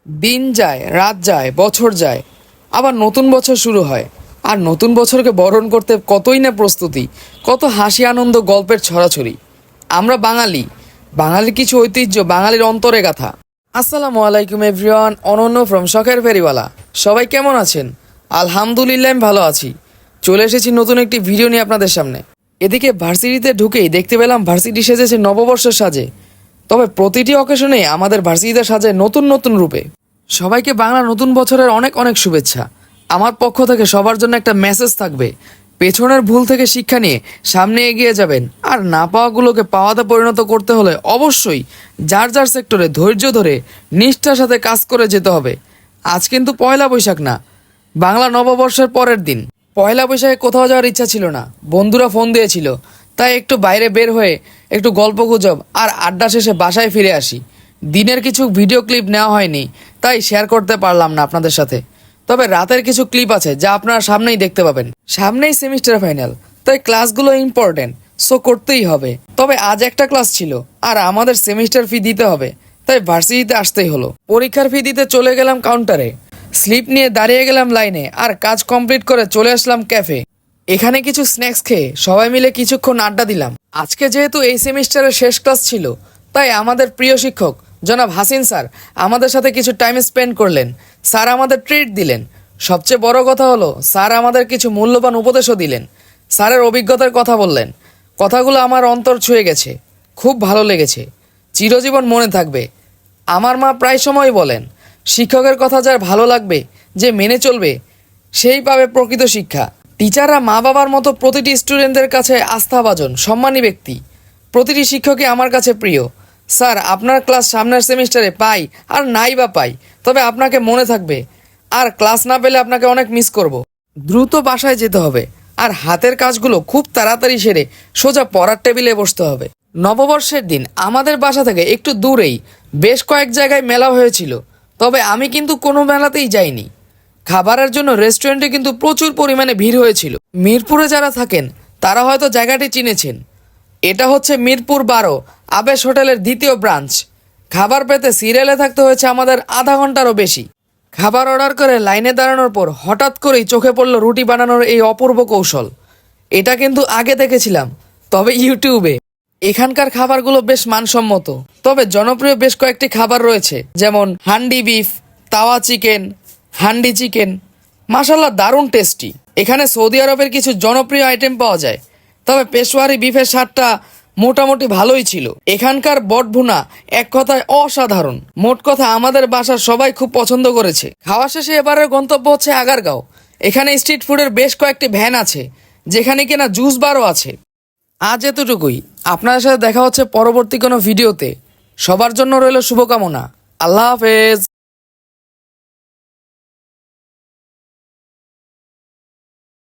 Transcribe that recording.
দিন যায়, রাত যায়, বছর যায়, আবার নতুন বছর শুরু হয়। আর নতুন বছরকে বরণ করতে কতই না প্রস্তুতি, কত হাসি আনন্দ, গল্পের ছড়াছড়ি। আমরা বাঙালি, বাঙালির কিছু ঐতিহ্য বাঙালির অন্তরে গাথা। আসসালামু আলাইকুম এভরিওয়ান, অনন্য ফ্রম শখের ফেরিওয়ালা। সবাই কেমন আছেন? আলহামদুলিল্লাহ আমি ভালো আছি। চলে এসেছি নতুন একটি ভিডিও নিয়ে আপনাদের সামনে। এদিকে ভার্সিটিতে ঢুকেই দেখতে পেলাম ভার্সিটি সেজেছে নববর্ষের সাজে। তবে প্রতিটি অকেশনে আমাদের ভার্সিটিতে সাজে নতুন নতুন রূপে। সবাইকে বাংলা নতুন বছরের অনেক অনেক শুভেচ্ছা। আমার পক্ষ থেকে সবার জন্য একটা মেসেজ থাকবে, পেছনের ভুল থেকে শিক্ষা নিয়ে সামনে এগিয়ে যাবেন। আর না পাওয়াগুলোকে পাওয়াতে পরিণত করতে হলে অবশ্যই যার যার সেক্টরে ধৈর্য ধরে নিষ্ঠার সাথে কাজ করে যেতে হবে। আজ কিন্তু পয়লা বৈশাখ না, বাংলা নববর্ষের পরের দিন। পয়লা বৈশাখে কোথাও যাওয়ার ইচ্ছা ছিল না, বন্ধুরা ফোন দিয়েছিল, তাই একটু বাইরে বের হয়ে একটু গল্পগুজব আর আড্ডা শেষে বাসায় ফিরে আসি। দিনের কিছু ভিডিও ক্লিপ নেওয়া হয়নি, তাই শেয়ার করতে পারলাম না আপনাদের সাথে। তবে রাতের কিছু ক্লিপ আছে যা আপনারা সামনেই দেখতে পাবেন। সামনেই সেমিস্টার ফাইনাল, তাই ক্লাসগুলো ইম্পর্টেন্ট, সো করতেই হবে। তবে আজ একটা ক্লাস ছিল আর আমাদের সেমিস্টার ফি দিতে হবে, তাই ভার্সিটিতে আসতেই হলো। পরীক্ষার ফি দিতে চলে গেলাম কাউন্টারে, স্লিপ নিয়ে দাঁড়িয়ে গেলাম লাইনে, আর কাজ কমপ্লিট করে চলে আসলাম ক্যাফে। এখানে কিছু স্ন্যাক্স খেয়ে সবাই মিলে কিছুক্ষণ আড্ডা দিলাম। আজকে যেহেতু এই সেমিস্টারের শেষ ক্লাস ছিল, তাই আমাদের প্রিয় শিক্ষক জনাব হাসিন স্যার আমাদের সাথে কিছু টাইম স্পেন্ড করলেন। স্যার আমাদের ট্রিট দিলেন। সবচেয়ে বড় কথা হলো স্যার আমাদের কিছু মূল্যবান উপদেশও দিলেন। স্যারের অভিজ্ঞতার কথা বললেন। কথাগুলো আমার অন্তর ছুঁয়ে গেছে, খুব ভালো লেগেছে, চিরজীবন মনে থাকবে। আমার মা প্রায় সময় বলেন, শিক্ষকের কথা যার ভালো লাগবে, যে মেনে চলবে, সেই পাবে প্রকৃত শিক্ষা। টিচাররা মা বাবার মতো প্রতিটি স্টুডেন্টদের কাছে আস্থাভাজন, সম্মানী ব্যক্তি। প্রতিটি শিক্ষকই আমার কাছে প্রিয়। স্যার, আপনার ক্লাস সামনের সেমিস্টারে পাই আর নাই বা পাই, তবে আপনাকে মনে থাকবে। আর ক্লাস না পেলে আপনাকে অনেক মিস করব। দ্রুত বাসায় যেতে হবে, আর হাতের কাজগুলো খুব তাড়াতাড়ি সেরে সোজা পড়ার টেবিলে বসতে হবে। নববর্ষের দিন আমাদের বাসা থেকে একটু দূরেই বেশ কয়েক জায়গায় মেলা হয়েছিল, তবে আমি কিন্তু কোনো মেলাতেই যাইনি। খাবারের জন্য রেস্টুরেন্টে কিন্তু প্রচুর পরিমাণে ভিড় হয়েছিল। মিরপুরে যারা থাকেন তারা হয়তো জায়গাটি চিনেছেন। এটা হচ্ছে মিরপুর 12 আবেশ হোটেলের দ্বিতীয় ব্রাঞ্চ। খাবার পেতে সিরিয়ালে থাকতে হয়েছে আমাদের আধা ঘন্টারও বেশি। খাবার অর্ডার করে লাইনে দাঁড়ানোর পর হঠাৎ করেই চোখে পড়ল রুটি বানানোর এই অপূর্ব কৌশল। এটা কিন্তু আগে দেখেছিলাম, তবে ইউটিউবে। এখানকার খাবারগুলো বেশ মানসম্মত, তবে জনপ্রিয় বেশ কয়েকটি খাবার রয়েছে, যেমন হান্ডি বিফ, তাওয়া চিকেন, হান্ডি চিকেন। মাশাল্লাহ, দারুণ টেস্টি। এখানে সৌদি আরবের কিছু জনপ্রিয় আইটেম পাওয়া যায়, তবে পেশোয়ারি বিফের স্বাদটা মোটামুটি ভালোই ছিল। এখানকার বটভুনা এক কথায় অসাধারণ। মোট কথা আমাদের বাসার সবাই খুব পছন্দ করেছে। খাওয়া শেষে এবারের গন্তব্য হচ্ছে আগারগাঁও। এখানে স্ট্রিট ফুডের বেশ কয়েকটি ভ্যান আছে, যেখানে কিনা জুস বারও আছে। আজ এতটুকুই। আপনাদের সাথে দেখা হচ্ছে পরবর্তী কোনো ভিডিওতে। সবার জন্য রইল শুভকামনা। আল্লাহ হাফেজ।